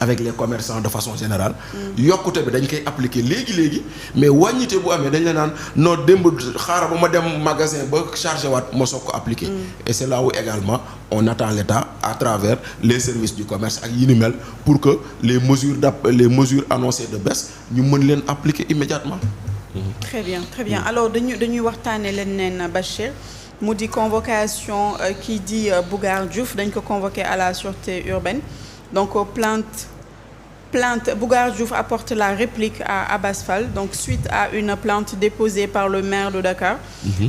avec les commerçants de façon générale. yokkute bi dañ koy appliquer léegi mais wàññite bu amee dañ la naan non démb xaaral ba ma dem magasin ba chargé waat ma soog ko appliquer. et c'est là où également on attend l'État à travers les services du commerce ak yi ni mel pour que les mesures annoncées de baisse ñu mën leen appliquer immédiatement. très bien alors dañuy waxtaanee leen neen Bachir mu di convocation qui dit Bougar Diouf dañ ko convoqué à la sûreté urbaine donc plainte Bougar Diouf apporte la réplique à Abass Fall donc suite à une plainte déposée par le maire de Dakar.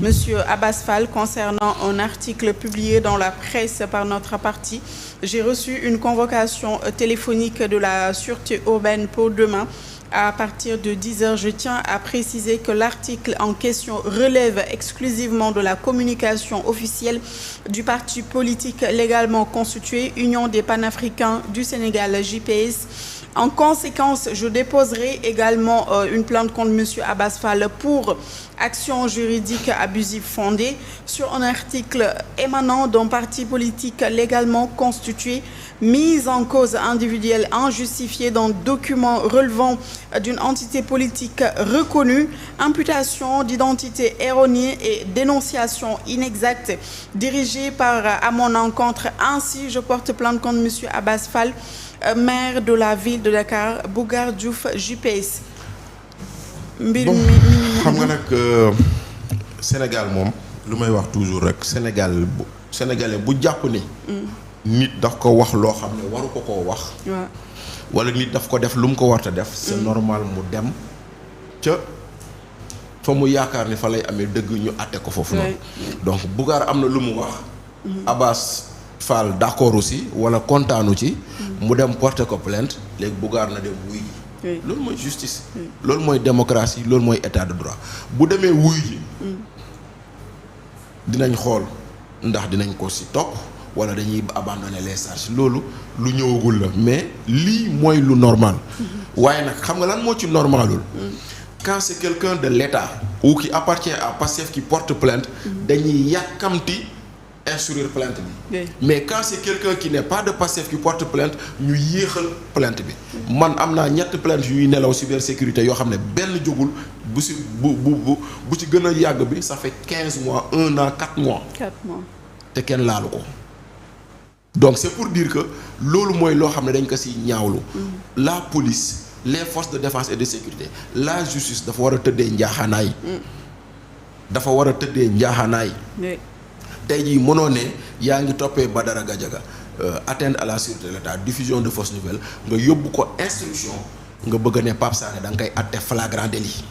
Monsieur Abass Fall concernant un article publié dans la presse par notre parti. J'ai reçu une convocation téléphonique de la sûreté urbaine pour demain. À partir de 10h, je tiens à préciser que l'article en question relève exclusivement de la communication officielle du parti politique légalement constitué, Union des Panafricains du Sénégal, JPS. En conséquence, je déposerai également une plainte contre monsieur Abass Fall pour action juridique abusive fondée sur un article émanant d'un parti politique légalement constitué, mise en cause individuelle injustifiée d'un document relevant d'une entité politique reconnue, imputation d'identité erronée et dénonciation inexacte dirigée à mon encontre. Ainsi, je porte plainte contre monsieur Abass Fall, maire de la ville de Dakar, Bougar Diouf, JPS. mbir mi xam nga nag Sénégal moom lu may wax toujours rek sénégalais bu jàpp ni nit daf ko wax loo xam ne waru ko koo wax wala nit daf ko def lu mu ko warta def c'est normal mu dem ca fa mu yaakaar ni fa lay amee dëgg ñu àtte ko foofu noonu donc Bougar am na lu mu wax Abass Fall d'accord aussi wala kontaanu ci mu dem porter ko plainte léegi Bougar na dem wuy ji loolu mooy justice loolu mooy démocratie loolu mooy état de droit bu demee wuy ji dinañ xool ndax dinañ ko ci topp wala dañuy abandonner les charges loolu lu ñëwagul la mais lii mooy lu normal waaye nag xam nga lan moo ci normalul quand c'est quelqu'un de l'État ou qui appartient à Pastef qui porte plainte dañuy yàkkamti instruire plainte bi mais quand c'est quelqu'un qui n'est pas de Pastef qui porte plainte ñu yéexal plainte bi man am naa ñetti plainte yuy nelaw cybersécurité yoo xam ne benn jógul bu ci bu ci gën a yàgg bi ça fait 15 mois 1 an 4 mois te kenn laalu ko donc c'est pour dire que loolu mooy loo xam ne dañ ko ci ñaawlu la police les forces de défense et de sécurité la justice dafa war a tëddee njaaxaanaay tey jii mënoo ne yaa ngi toppee Badara Gadiaga atteinte à la sûreté de l'État diffusion de fausses nouvelles nga yóbbu ko instruction nga bëgg ne Pape Sané da nga koy atte flagrant délit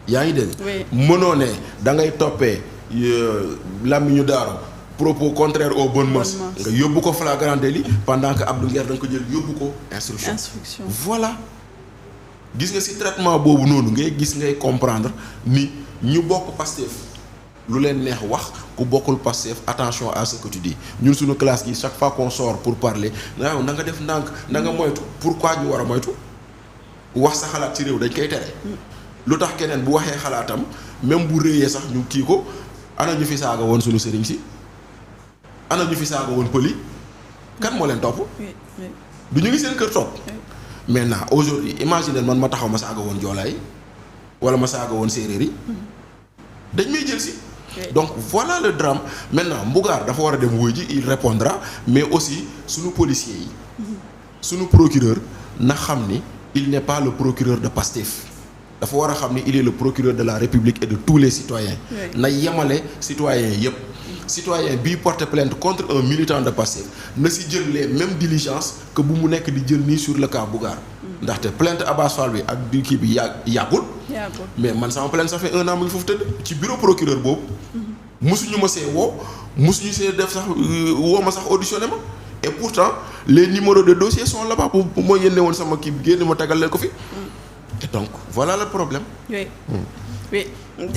yaa ngi dégg mënoo ne da ngay toppee Lamine Daaro propos contraires aux bonnes mœurs nga yóbbu ko flagrant délit pendant que Abdou Nguer da nga ko jël yóbbu ko instruction voilà gis nga ci traitement boobu noonu ngay comprendre ni ñu bokk Pastef lu leen neex wax ku bokkul Pastef attention à ce que tu dis ñun suñu classe gi chaque fois qu'on sort pour parler na nga def ndànk na nga moytu pourquoi ñu war a moytu wax sa xalaat ci réew dañ koy tere lu tax keneen bu waxee xalaatam même bu réyee sax ñu kii ko ana ñu fi saaga woon suñu sëriñ si ana ñu fi saaga woon pëli kan moo leen topp du ñu ngi seen kër topp maintenant aujourd'hui imagine man ma taxaw ma saaga woon joolaay wala ma saaga woon séeréer yi dañ may jël si donc voilà le drame maintenant Bougar dafa war a dem wuy ji il répondra mais aussi sunu policiers yi sunu procureur na xam ni il n'est pas le procureur de Pastef dafa war a xam ni il est le procureur de la République et de tous les citoyens na yemale citoyens yépp citoyen bii porte plainte contre un militant de Pastef na si jël les mêmes diligences que bu mu nekk di jël nii sur le cas Bougar ndaxte plainte Abass Fall bi ak du kii bi yàggul mais man sama plainte ça fait 1 an mu ngi foofu tëdd ci bureau procureur boobu musuñu ma see woo musuñu see def sax woo ma sax auditionné ma et pourtant les numéros de dossier sont là-bas bu moo yénne woon sama kii bi génn ma tagal leen ko fi et donc voilà le problème oui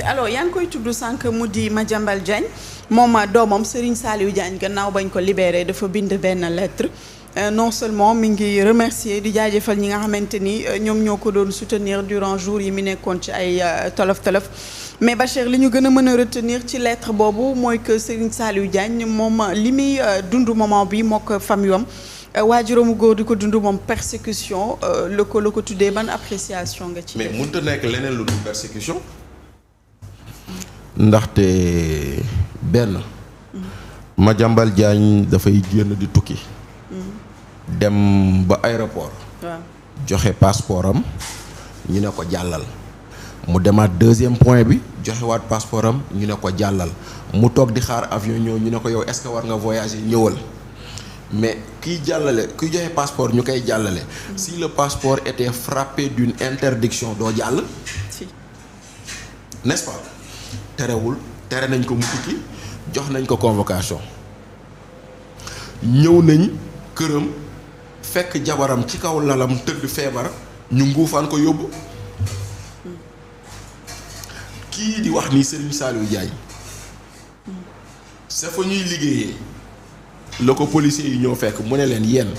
alors yaa ngi koy tudd sànq mu di Madiambal Diagne moom doomam Serigne Saliou Diagne gannaaw bañ ko libéré dafa bind benn lettre non seulement mi ngi remercier di jaajëfal ñi nga xamante ni ñoom ñoo ko doon soutenir durant jour yi mi nekkoon ci ay tolof-tolof mais Bachir li ñu gën a mën a retenir ci lettre boobu mooy que Serigne Saliou Diagne moom li muy dund moment bi mook famille am waajuramu góor di ko dund moom persécution la ko tuddee ban appréciation nga ci. mais mënut a nekk leneen lu dul persécution. ndaxte benn. Madiambal Diagne dafay génn di tukki. dem ba aéroport. waaw joxe passeport am ñu ne ko jàllal. mu demaat deuxième point bi joxewaat passeport am ñu ne ko jàllal mu toog di xaar avion ñëw ñu ne ko yow est-ce que war nga voyager ñëwal mais kiy jàllale kiy joxe passeport ñu koy jàllale. si le passeport était frappé d'une interdiction doo jàll. si n'est-ce pas terewul tere nañ ko mu tukki jox nañ ko convocation ñëw nañ këram fekk jabaram ci kaw lalam tëdd feebar ñu nguufaan ko yóbbu. kii di wax ni Serigne Saliou Diagne sa fa ñuy liggéeyee la ko policiers yi ñoo fekk mu ne leen yéen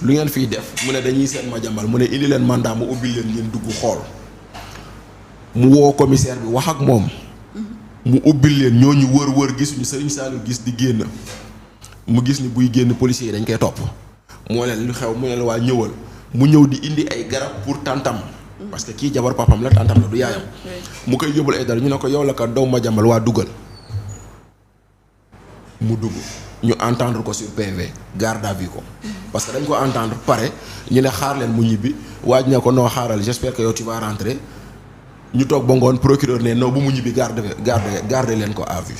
lu ngeen fiy def mu ne dañuy seet Madiambal mu ne indi leen mandat mu ubbil leen ngeen dugg xool mu woo commissaire bi wax ak moom mu ubbil leen ñooñu wër gisuñu Serigne Saliou gis di génn mu gis ni buy génn policiers yi dañ koy topp moo leen lu xew mu ne la waa ñëwal mu ñëw di indi ay garab pour tantam parce que kii jabar papam la tantam la du yaayam mu koy yóbbul ay dara ñu ne ko yow la kat daw Madiambal waa duggal mu dugg ñu entendre ko sur PV garde à vue ko parce que dañ ko entendre pare ñu ne xaar leen mu ñibbi waaj ne ko noo xaaral j'espère que yow tu vas rentrer ñu toog ba ngoon procureur ne non bu mu ñibbi garde leen ko à vue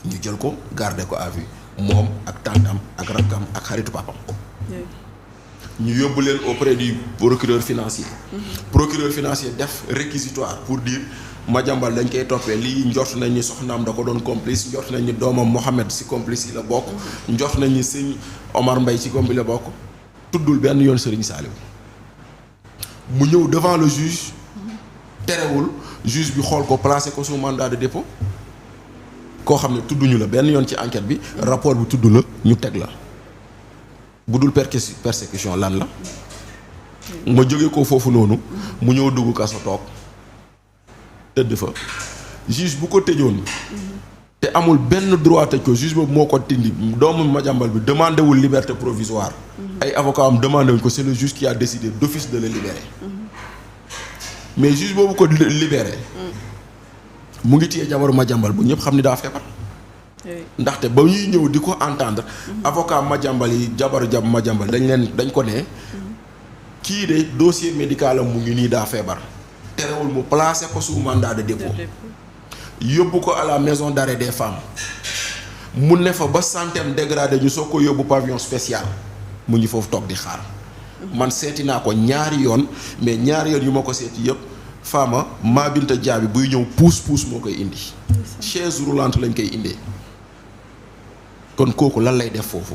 ñu jël ko garder ko à vue moom ak tantam ak rakkam ak xaritu papam ñu yóbbu leen auprès du procureur financier. Procureur financier def réquisitoire pour dire Madiambal dañ koy toppee lii njort nañ ni soxnaam da ko doon complice njort nañ ni doomam Mohamed ci complice yi la bokk. njort nañ ni sëñ Omar Mbaye ci complice la bokk. tuddul benn yoon Serigne Saliou mu ñëw devant le juge terewul juge bi xool ko placé ko sous mandat de dépôt koo xam ne tudduñu la benn yoon ci enquête bi rapport bi tudd la ñu teg la. bu dul persécution lan la ma jóge ko foofu noonu mu ñëw dugg kaso toog tëdd fa juge bu ko tëjoon te amul benn droit tëj ko juge boobu moo ko tindi doomu Madiambal bi demandé wul liberté provisoire ay avocat am demandé wuñ ko c'est le juge qui a décidé d'office de le libérer mais juge boobu ko libéré mu ngi téye jabaru Madiambal bu ñëpp xam ni daa feebar ndaxte ba ñuy ñëw di ko entendre avocat Madiambal yi jabaru Madiambal dañ ko ne kii de dossier médical am mu ngi nii daa feebar terewul mu placé ko sous mandat de dépôt yóbbu ko à la maison d'arrêt des femmes mu ne fa ba santeem dégradé ñu soo ko yóbbu pavillon spécial mu ngi foofu toog di xaar man seeti naa ko ñaari yoon mais ñaari yoon yu ma ko seeti yëpp Fama maa Binta Jaabi buy ñëw puus moo koy indi chaise roulante lañ koy indee kon kooku lan lay def foofu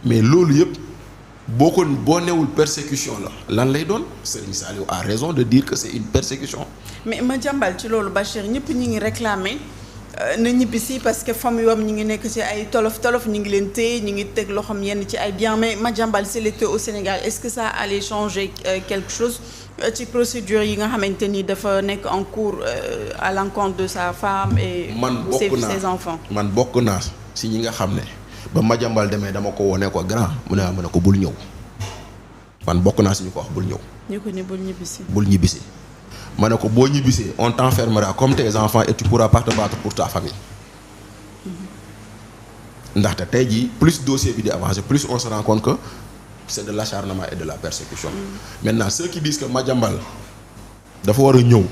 mais loolu yëpp boo newul persécution la lan lay doon Serigne Saliou a raison de dire que c'est une persécution. mais Madiambal ci loolu Bachir ñëpp ñi ngi réclamer na ñibbisi parce que famille wam ñi ngi nekk ci ay tolof ñi ngi leen téye ñi ngi teg loxoom yenn ci ay biens mais Madiambal s'il était au Sénégal est-ce que ça allait changer quelque chose ci procédure yi nga xamante ni dafa nekk en cours à l'encontre de sa femme et ses enfants. man bokk naa si ñi nga xam ne ba Madiambal demee dama ko wone ko grand mu ne ko bul ñëw man bokk naa si ñu ko wax bul ñëw. ñu ko ne bul ñibbisi. ma ne ko boo ñibbisee on t'enfermera comme tes enfants et tu pourras pas te battre pour ta famille. ndaxte tey jii plus dossier bi di avancer plus on se rend compte que c'est de l'acharnement et de la persécution. Maintenant ceux qui disent que Madiambal dafa war a ñëw.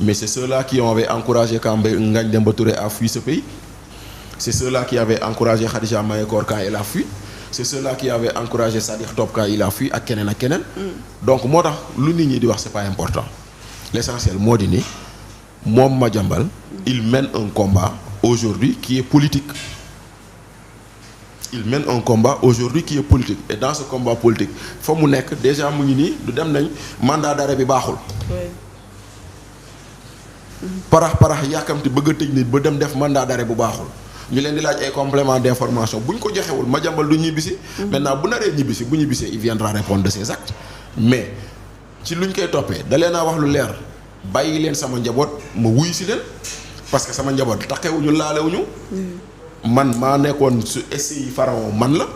mais c'est ceux-là qui avaient encouragé Ngagne Demba Touré à fuir ce pays. c'est ceux-là qui avaient encouragé Khadija Mahécor quand elle a fui. c'est ceux-là qui avaient encouragé Sadikh Top quand il a fui ak keneen ak keneen. donc moo tax lu nit ñi di wax c'est pas important. l'essentiel moo di ni moom Madiambal il mène un combat aujourd'hui qui est politique. il mène un combat aujourd'hui qui est politique et dans ce combat politique fa mu nekk déjà mu ngi nii du dem nañ mandat d'arrêt bi baaxul. parax yàkkamti bëgg a tëj nit ba dem def mandat d'arrêt bu baaxul ñu leen di laaj ay compléments d'information bu ñu ko joxewul Madiambal du ñibbisi. maintenant bu naree ñibbisi bu ñibbisee il viendra répondre de ses actes mais ci luñ koy toppee da leen a wax lu leer bàyyi leen sama njaboot ma wuy si leen parce que sama njaboot taxewuñu laalewuñu man maa nekkoon su SCI Pharaon man la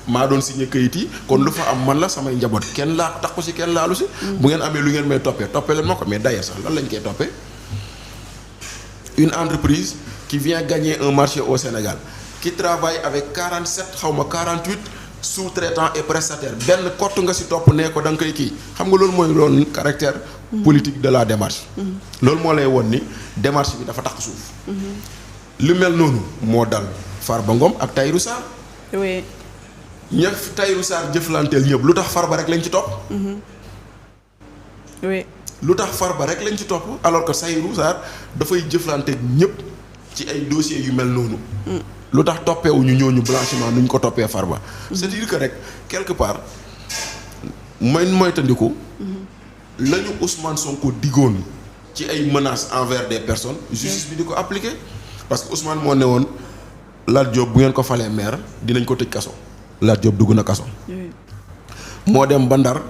maa doon signé kayit yi kon lu fa am man la samay njaboot kenn laa tax ko si kenn laalu si. bu ngeen amee lu ngeen may toppee leen ma ko mais d'ailleurs sax lan lañ koy toppee une entreprise qui vient gagner un marché au Sénégal qui travaille avec 47 xaw ma 48 sous-traitants et prestataires benn kott nga si topp nee ko da nga koy kii xam nga loolu mooy loolu caractère politique de la démarche. loolu moo lay won ni démarche bi dafa tax suuf. lu mel noonu moo dal Farba Ngom ak Tahirou Sarr. oui. ñëpp Tahirou Sarr jëflanteel ñëpp lu tax Farba rek lañ ci topp. oui. lu tax Farba rek lañ ci topp alors que Tahirou Sarr dafay jëflanteeg ñëpp ci ay dossiers yu mel noonu. lu tax toppeewuñu ñooñu blanchiment nu ñu ko toppee Farba. c'est-à-dire que rek quelque part moytandiku. la ñu Ousmane Sonko diggoon ci ay menaces envers des personnes. justice bi di ko appliquer. parce que Ousmane moo ne woon Lat Diop bu ngeen ko falee maire dinañ ko tëj kaso. Lat Diop dugg na kaso. moo dem ba Ndar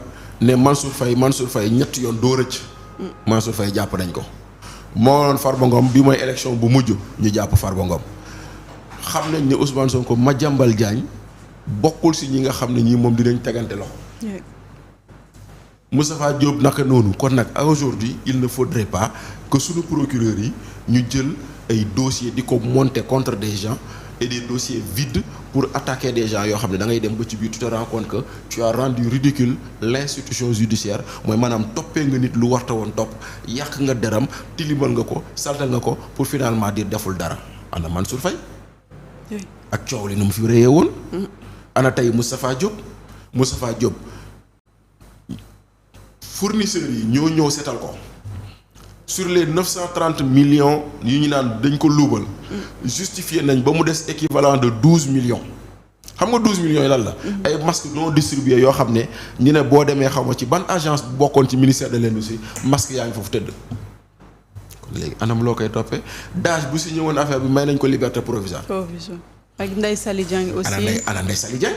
ne Mansour Faye ñetti yoon doo rëcc. Mansour Faye jàpp nañ ko. moo doon Farba Ngom bi mooy élection bu mujj ñu jàpp Farba Ngom. xam nañ ne Ousmane Sonko Madiambal Diagne bokkul si ñi nga xam ne ñii moom dinañ tegante loxo. Moustapha Diop naka noonu kon nag aujourd'hui il ne faudrait pas que suñu procureurs yi ñu jël ay dossiers di ko monter contre des gens et des dossiers vides pour attaquer des gens yoo xam ne da ngay dem ba ci biir tu te rends compte que tu as rendu ridicule l'institution judiciaire mooy maanaam toppee nga nit lu warta woon topp yàq nga deram tilimal nga ko saltal nga ko pour finalement dire deful dara ana Mansour Faye ak coow li nu mu fi réyee woon. ana tey Moustapha Diop fournisseurs yi ñoo ñëw seetal ko sur les 930 millions yu ñu naan dañ ko luubal. justifié nañ ba mu des équivalent de 12 millions. xam nga 12 millions yi lan la. ay masques non distribués yoo xam ne ñu ne boo demee xaw ma ci ban agence bu bokkoon ci ministère de l'industrie masques yaa ngi foofu tëdd. kon léegi anam loo koy toppee Daesh bu si ñëwoon affaire bi may nañ ko liberté provisoire. ak Ndeye Saly Dieng aussi. ana Ndeye Saly Dieng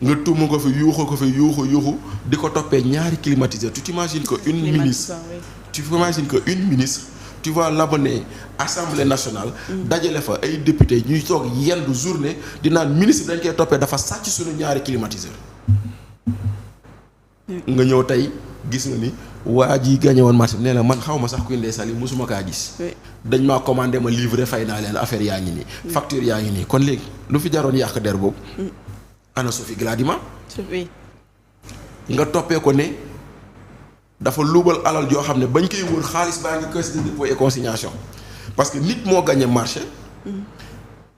nga tuuma ko fi yuuxu di ko toppee ñaari climatiseur tu t'imagines que une ministre tu vas l'amener assemblée nationale dajale fa ay député ñuy toog yendu journée di naan ministre dañ koy toppee dafa sàcc suñu ñaari climatiseur nga ñëw tey gis nga ni waa ji gagné woon marché nee na man xaw ma sax kuy Ndeye Saly mosuma kaa gis dañ maa commandé ma livré fay naa leen affaire yaa ngi nii facture yaa ngi nii kon léegi lu fi jaroon yàq der boobu ana Sophie Gladima nga toppee ko ne dafa luubal alal joo xam ne bañ koy wër xaalis baa ngi caisse de dépôt et consignation parce que nit moo gagné marché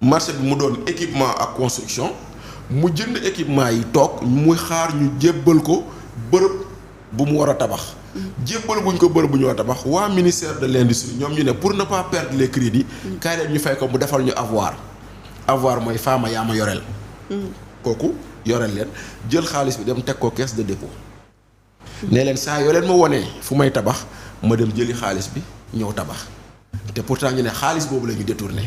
bi mu doon équipement ak construction mu jënd équipement yi toog muy xaar ñu jébbal ko bërëb bu mu war a tabax jébbal buñ ko bërëb bu ñu war a tabax waa ministère de l'industrie ñoom ñu ne pour ne pas perdre les crédits kaay leen ñu fay ko mu defal ñu avoir mooy faama yaa ma yoreel kooku yoreel leen jël xaalis bi dem teg ko caisse de dépôt ne leen saa yoo leen ma wonee fu may tabax ma dem jëli xaalis bi ñëw tabax te pourtant ñu ne xaalis boobu la ñu détourné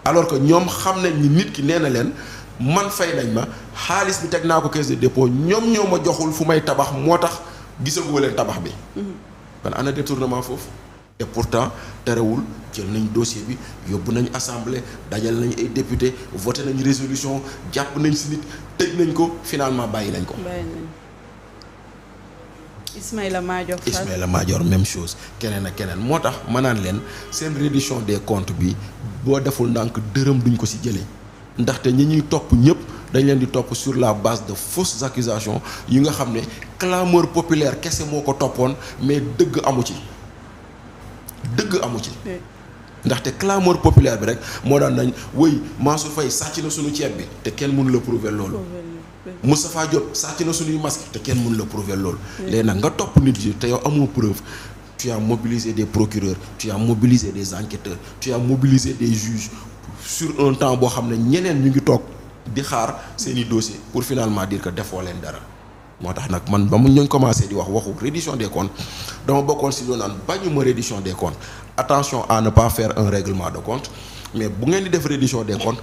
alors que ñoom xam nañ ni nit ki nee na leen man fay nañ ma xaalis bi teg naa ko caisse de dépôt ñoom ñoo ma joxul fu may tabax moo tax gisagoo leen tabax bi kon ana détournement foofu et pourtant terewul jël nañ dossier bi yóbbu nañ assemblée dajal nañ ay député voté nañ résolution jàpp nañ si nit tëj nañ ko finalement bàyyi nañ ko. Ismaïla Madior même chose keneen ak keneen moo tax ma naan leen seen reddition des comptes bi boo deful ndànk dërëm duñ ko si jëlee ndaxte ñi ñuy topp ñëpp dañ leen di topp sur la base de fausses accusations yi nga xam ne clameur populaire kese moo ko toppoon mais dëgg amu ci. ndaxte clameur populaire bi rek moo daan nañ wëy Mansour Faye sàcc na suñu ceeb bi te kenn mënu la prouver loolu Moustapha Diop sàcc na suñuy masque te kenn mënu la prouver loolu léegi nag nga topp nit yi te yow amoo preuve tu as mobilisé des procureurs tu as mobilisé des enquêteurs tu as mobilisé des juges sur un temps boo xam ne ñeneen ñu ngi toog di xaar seeni dossier pour finalement dire que defoo leen dara moo tax nag man ba mu ñu commencé di waxu reddition des comptes dama bokkoon si doon naan bañuma reddition des comptes attention à ne pas faire un règlement de compte mais bu ngeen di def reddition des comptes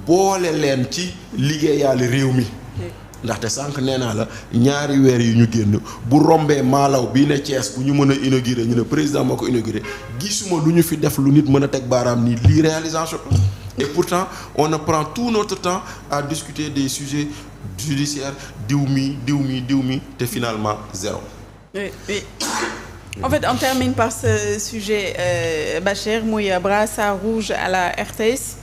boole leen ci liggéeyaale réew mi ndaxte sànq nee naa la ñaari weer yi ñu génn bu rombee maalaw bii ne Thiès bu ñu mën a inauguré ñu ne président moo ko inauguré gisuma lu ñu fi def lu nit mën a teg baaraam ni lii réalisation et pourtant on ne prend tout notre temps à discuter des sujets judiciaires diw mi te finalement zéro. Oui. En fait, on termine par ce sujet, Bachir, muy brassard rouge à la RTS.